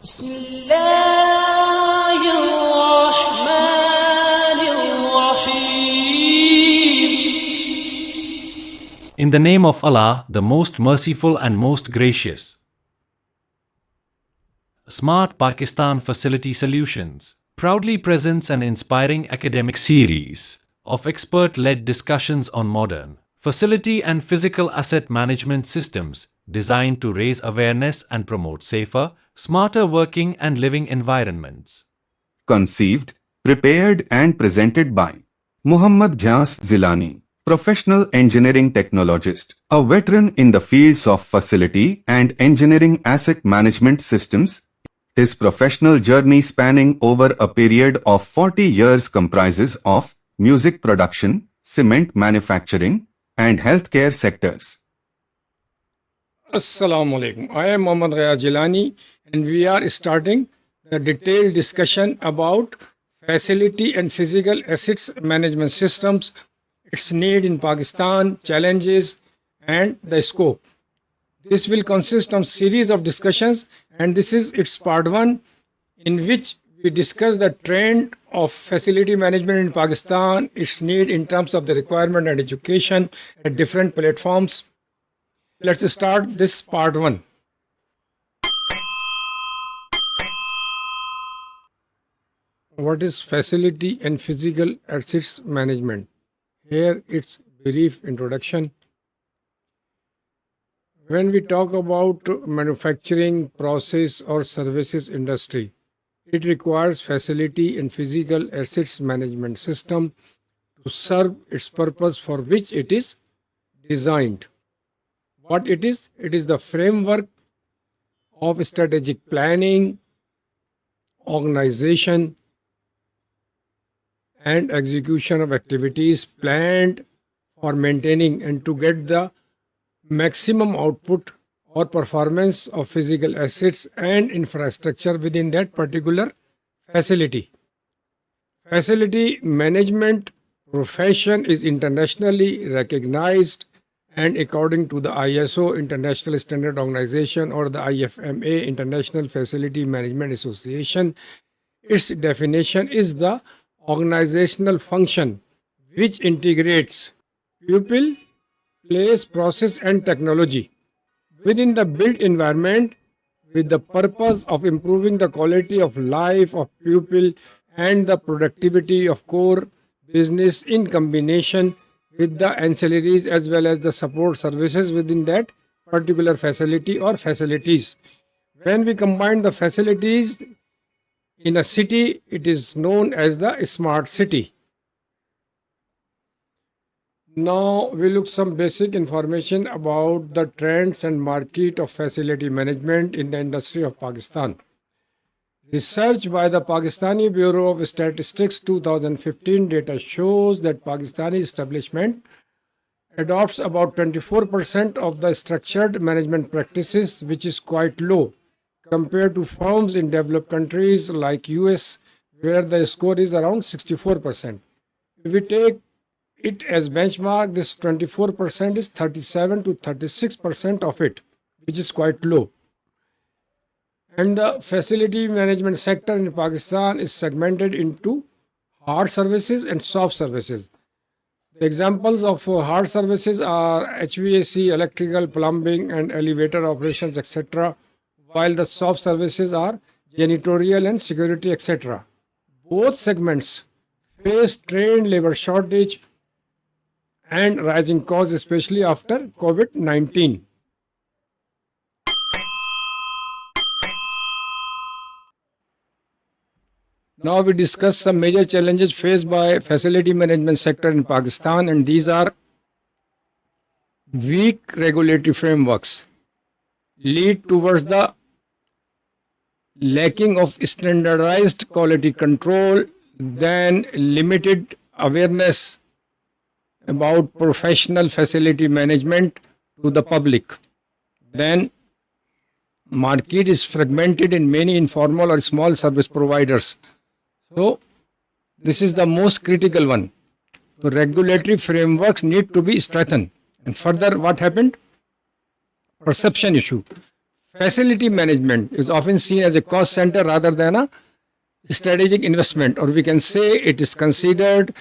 بسم الله الرحمن الرحيم. In the name of Allah, the most merciful and most gracious. Smart Pakistan Facility Solutions proudly presents an inspiring academic series of expert-led discussions on modern facility and physical asset management systems designed to raise awareness and promote safer, smarter working and living environments. Conceived, prepared and presented by Muhammad Ghyas Zilani, professional engineering technologist, a veteran in the fields of facility and engineering asset management systems. His professional journey spanning over a period of 40 years comprises of music production, cement manufacturing, and healthcare sectors. Assalamu alaikum. I am Muhammad Ghaya Jilani and we are starting the detailed discussion about facility and physical assets management systems, its need in Pakistan, challenges and the scope. This will consist of series of discussions and this is its part 1 in which we discuss the trend of facility management in Pakistan, its need in terms of the requirement and education at different platforms. Let's start this part 1. What is facility and physical assets management? Here its brief introduction. When we talk about manufacturing, process or services industry, it requires facility and physical assets management system to serve its purpose for which it is designed. What it is? It is the framework of strategic planning, organization, and execution of activities planned for maintaining and to get the maximum output or performance of physical assets and infrastructure within that particular facility. Facility management profession is internationally recognized and according to the ISO International Standard Organization or the IFMA International Facility Management Association, its definition is the organizational function which integrates people, place, process and technology within the built environment with the purpose of improving the quality of life of people and the productivity of core business in combination with the ancillaries as well as the support services within that particular facility or facilities. When we combine the facilities in a city, it is known as the smart city. Now we look some basic information about the trends and market of facility management in the industry of Pakistan. Research by the Pakistani Bureau of Statistics 2015 data shows that Pakistani establishment adopts about 24% of the structured management practices, which is quite low compared to firms in developed countries like US where the score is around 64%. If we take it as benchmark, this 24% is 37 to 36% of it, which is quite low. And the facility management sector in Pakistan is segmented into hard services and soft services. The examples of hard services are HVAC, electrical, plumbing and elevator operations, etc., while the soft services are janitorial and security, etc. Both segments face trained labor shortage and rising costs, especially after COVID-19. Now we discuss some major challenges faced by facility management sector in Pakistan, and these are weak regulatory frameworks lead towards the lacking of standardized quality control, then limited awareness about professional facility management to the public. Then market is fragmented in many informal or small service providers. So this is the most critical one. The regulatory frameworks need to be strengthened. And further, what happened? Perception issue. Facility management is often seen as a cost center rather than a strategic investment, or we can say it is considered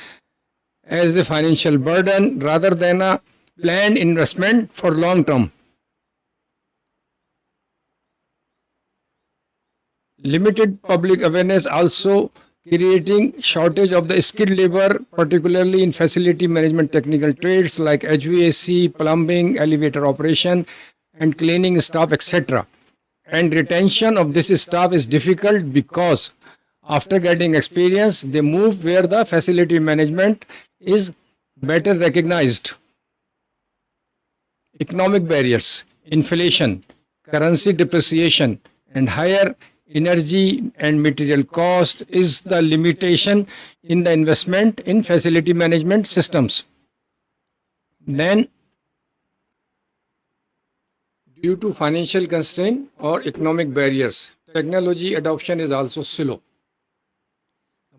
as a financial burden rather than a planned investment for long term. Limited public awareness also creating shortage of the skilled labor, particularly in facility management technical trades like HVAC, plumbing, elevator operation, and cleaning staff, etc. And retention of this staff is difficult because after getting experience, they move where the facility management is better recognized. Economic barriers, inflation, currency depreciation, and higher energy and material cost is the limitation in the investment in facility management systems. Then, due to financial constraint or economic barriers, technology adoption is also slow.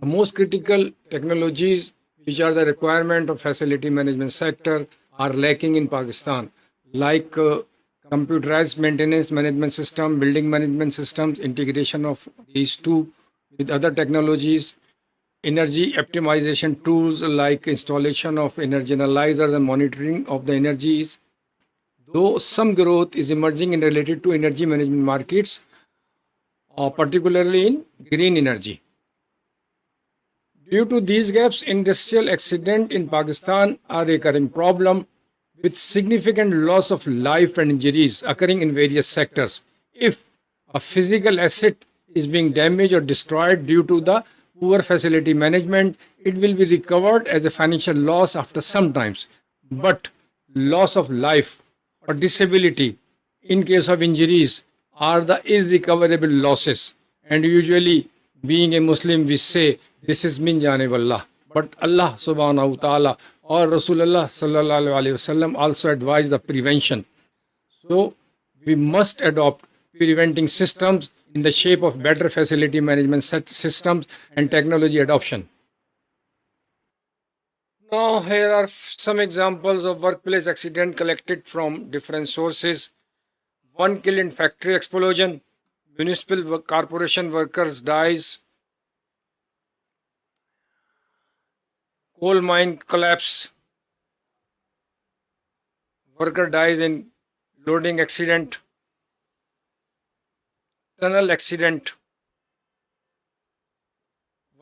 The most critical technologies which are the requirement of facility management sector are lacking in Pakistan, like computerized maintenance management system, building management systems, integration of these two with other technologies, energy optimization tools like installation of energy analyzers and monitoring of the energies. Though some growth is emerging in related to energy management markets, particularly in green energy. Due to these gaps, industrial accident in Pakistan are a recurring problem with significant loss of life and injuries occurring in various sectors. If a physical asset is being damaged or destroyed due to the poor facility management, it will be recovered as a financial loss after some times. But loss of life or disability in case of injuries are the irrecoverable losses. And usually, being a Muslim, we say this is min janib Allah. But Allah subhanahu wa ta'ala or Rasulullah sallallahu alaihi wasallam also advise the prevention. So we must adopt preventing systems in the shape of better facility management systems and technology adoption. Now here are some examples of workplace accident collected from different sources. One kill in factory explosion, municipal corporation workers dies, coal mine collapse, worker dies in loading accident, tunnel accident,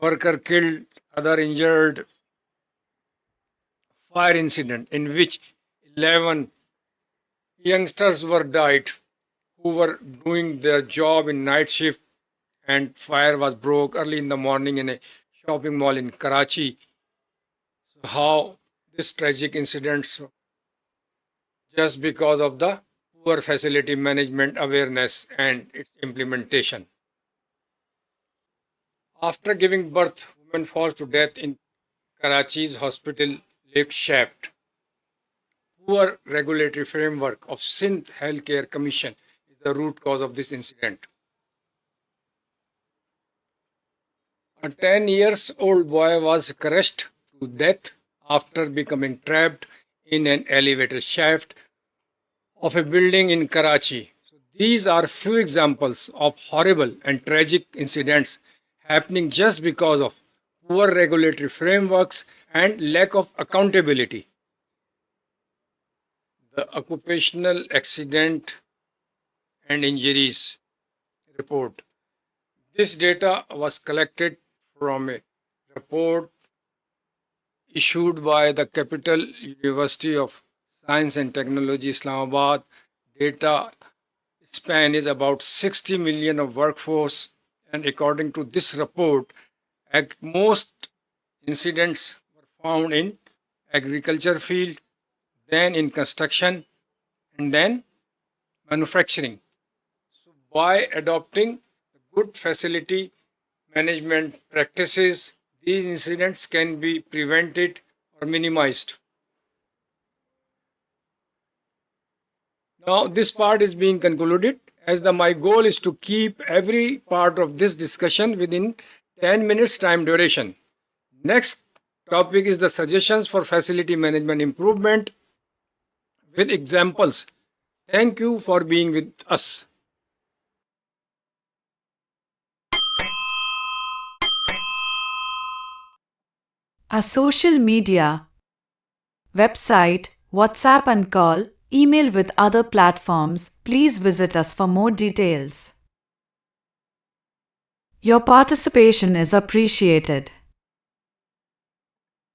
worker killed, other injured, fire incident in which 11 youngsters were died who were doing their job in night shift and fire was broke early in the morning in a shopping mall in Karachi. How this tragic incidents just because of the poor facility management awareness and its implementation. After giving birth, woman falls to death in Karachi's hospital lift shaft. Poor regulatory framework of Sindh Healthcare Commission is the root cause of this incident. A 10-year-old boy was crushed to death after becoming trapped in an elevator shaft of a building in Karachi. So these are few examples of horrible and tragic incidents happening just because of poor regulatory frameworks and lack of accountability. The Occupational Accident and Injuries Report. This data was collected from a report issued by the Capital University of Science and Technology, Islamabad. Data span is about 60 million of workforce, and according to this report, most incidents were found in agriculture field, then in construction, and then manufacturing. So by adopting good facility management practices, these incidents can be prevented or minimized. Now this part is being concluded as my goal is to keep every part of this discussion within 10 minutes time duration. Next topic is the suggestions for facility management improvement with examples. Thank you for being with us. our social media, website, WhatsApp and call, email with other platforms. Please visit us for more details. Your participation is appreciated.